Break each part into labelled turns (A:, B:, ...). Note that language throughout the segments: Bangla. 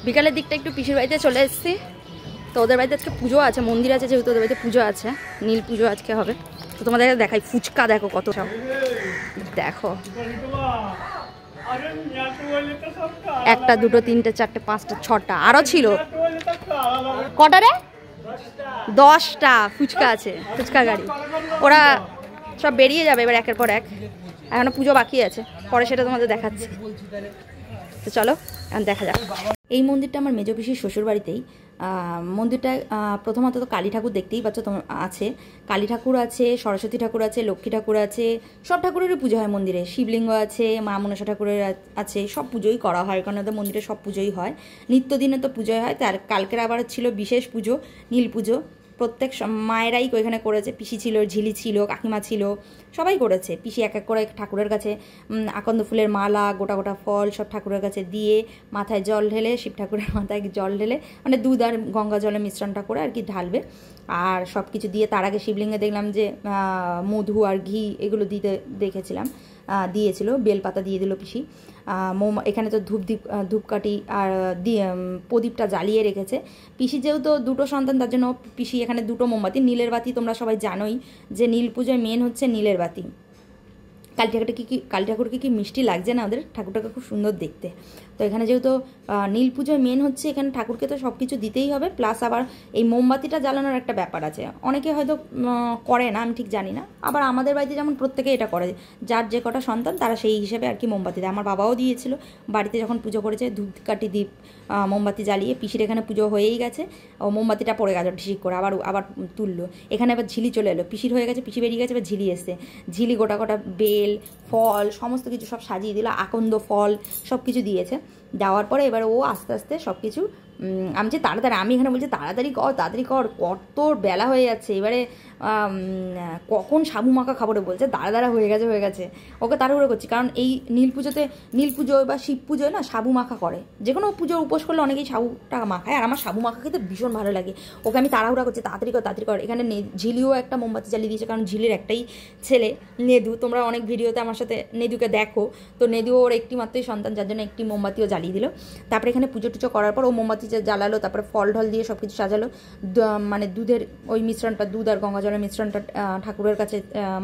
A: বিকালের দিকটা একটু পিসির বাড়িতে চলে এসেছি। তো ওদের বাড়িতে আজকে পুজো আছে, মন্দির আছে যেহেতু, ওদের বাড়িতে পুজো আছে, নীল পুজো আজকে হবে। তো তোমাদের দেখাই ফুচকা, দেখো কত সব, দেখো 1টা 2টো 3টে 4টে 5টা 6টা আরও ছিল। কটা রে? 10টা ফুচকা আছে, ফুচকা গাড়ি। ওরা সব বেরিয়ে যাবে এবার একের পর এক, এখনো পুজো বাকি আছে, পরে সেটা তোমাদের দেখাচ্ছি। তো চলো এখন দেখা যাক। এই মন্দিরটা আমার মেজো পিসির শ্বশুর বাড়িতেই। মন্দিরটা প্রথমত তো কালী ঠাকুর দেখতেই পাচ্ছ তোমার আছে, কালী ঠাকুর আছে, সরস্বতী ঠাকুর আছে, লক্ষ্মী ঠাকুর আছে, সব ঠাকুরেরই পুজো হয় মন্দিরে। শিবলিঙ্গ আছে, মা মনসা ঠাকুরের আছে, সব পুজোই করা হয়, কারণ ওদের মন্দিরে সব পুজোই হয়, নিত্যদিনে তো পুজোই হয়। তার কালকের আবার ছিল বিশেষ পুজো, নীল পুজো। প্রত্যেক মায়েরাই ওইখানে করেছে, পিসি ছিল, ঝিলি ছিল, কাকিমা ছিল, সবাই করেছে। পিসি এক এক করে ঠাকুরের কাছে আকন্দ ফুলের মালা, গোটা গোটা ফল সব ঠাকুরের কাছে দিয়ে, মাথায় জল ঢেলে, শিব ঠাকুরের মাথায় জল ঢেলে, মানে দুধ আর গঙ্গা জলের মিশ্রণটা করে আর কি ঢালবে। আর সব কিছু দিয়ে তার আগে শিবলিঙ্গে দেখলাম যে মধু আর ঘি এগুলো দিতে দেখেছিলাম, দিয়েছিল, বেলপাতা দিয়ে দিল পিসি। এখানে তো ধূপকাঠি আর প্রদীপটা জ্বালিয়ে রেখেছে। পিসি যেহেতু দুটো সন্তান, তার জন্য পিসি এখানে দুটো মোমবাতি, নীলের বাতি। তোমরা সবাই জানোই যে নীল পুজোয় মেন হচ্ছে নীলের বাতি। কালী ঠাকুরকে কি মিষ্টি লাগছে না, ওদের ঠাকুরটাকে খুব সুন্দর দেখতে। তো এখানে যেহেতু নীল পুজোয় মেন হচ্ছে, এখানে ঠাকুরকে তো সব কিছু দিতেই হবে, প্লাস আবার এই মোমবাতিটা জ্বালানোর একটা ব্যাপার আছে। অনেকে হয়তো করে না, আমি ঠিক জানি না। আবার আমাদের বাড়িতে যেমন প্রত্যেকে এটা করে, যার যে কটা সন্তান তারা সেই হিসেবে আর কি মোমবাতি দেয়। আমার বাবাও দিয়েছিল বাড়িতে যখন পুজো করেছে, ধূপকাঠি দ্বীপ মোমবাতি জ্বালিয়ে। পিসির এখানে পুজো হয়েই গেছে, ও মোমবাতিটা পড়ে গেছে ঠিক করে, আবার তুললো। এখানে আবার ঝিলি চলে এলো, পিসির হয়ে গেছে, পিসি বেরিয়ে গেছে, এবার ঝিলি এসছে। ঝিলি গোটা গোটা বেল ফল সমস্ত কিছু সব সাজিয়ে দিল, আকন্দ ফল সব কিছু দিয়েছে। দেওয়ার পরে এবার ও আস্তে আস্তে সব কিছু, আমি যে তাড়াতাড়ি, আমি এখানে বলছি তাড়াতাড়ি কর, কত বেলা হয়ে যাচ্ছে, এবারে কখন সাবু মাখা খাবারে বলছে, দাঁড়া হয়ে গেছে, ওকে তাড়াহুড়ো করছি। কারণ এই নীল পুজো বা শিব পুজোয় না সাবু মাখা করে, যে কোনো পুজোর উপোস করলে অনেকেই সাবুটা মাখায়, আর আমার সাবু মাখা খেতে ভীষণ ভালো লাগে। ওকে আমি তাড়াহুড়া করছি, তাড়াতাড়ি কর। এখানে ঝিলিও একটা মোমবাতি জ্বালিয়ে দিয়েছে, কারণ ঝিলির একটাই ছেলে নেদু, তোমরা অনেক ভিডিওতে আমার সাথে নেদুকে দেখো, তো নেদু ওর একটি মাত্রই সন্তান, যার জন্য একটি মোমবাতিও জ্বালিয়ে দিল। তারপরে এখানে পুজো টুজো করার পর ও মোমবাতি জ্বালালো, তারপরে ফল ঢল দিয়ে সব কিছু সাজালো, মানে দুধের ওই মিশ্রণটা, দুধ আর গঙ্গা জলের মিশ্রণটা ঠাকুরের কাছে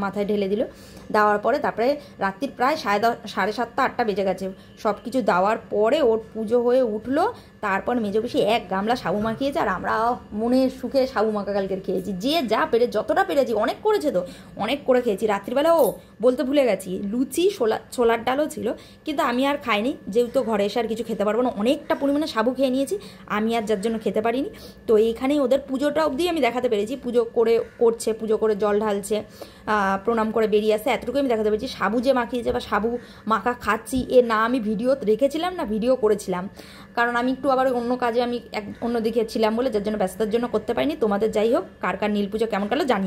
A: মাথায় ঢেলে দিল। দেওয়ার পরে তারপরে রাত্রির প্রায় 7:30 8টা বেজে গেছে। সব কিছু দেওয়ার পরে ওর পুজো হয়ে উঠলো। তারপর মেজো পিসি এক গামলা সাবু মাখিয়েছে, আর আমরা মনের সুখে সাবু মাখা কালকের খেয়েছি, যে যা যতটা পেরেছি, অনেক করেছে তো, অনেক করে খেয়েছি। রাত্রিবেলা বলতে ভুলে গেছি, লুচি ছোলার ডালও ছিল, কিন্তু আমি আর খাইনি, যেহেতু ঘরে এসে আর কিছু খেতে পারবো না, অনেকটা পরিমাণে সাবু খেয়ে নিয়েছি আমি, আর যার জন্য খেতে পারিনি। তো এইখানেই ওদের পুজোটা অবধি আমি দেখাতে পেরেছি, পুজো করে জল ঢালছে, প্রণাম করে বেরিয়ে আসছে, এতটুকু আমি দেখাতে পেরেছি। সাবু যে মাখিয়েছে বা সাবু মাখা খাচ্ছি না আমি ভিডিও রেখেছিলাম না ভিডিও করেছিলাম, কারণ আমি একটু আবার অন্য কাজে আমি অন্য দিকে ছিলাম বলে, যার জন্য ব্যস্ততার জন্য করতে পারিনি। তোমাদের যাই হোক, কার নীল পুজো কেমন কালো জানি।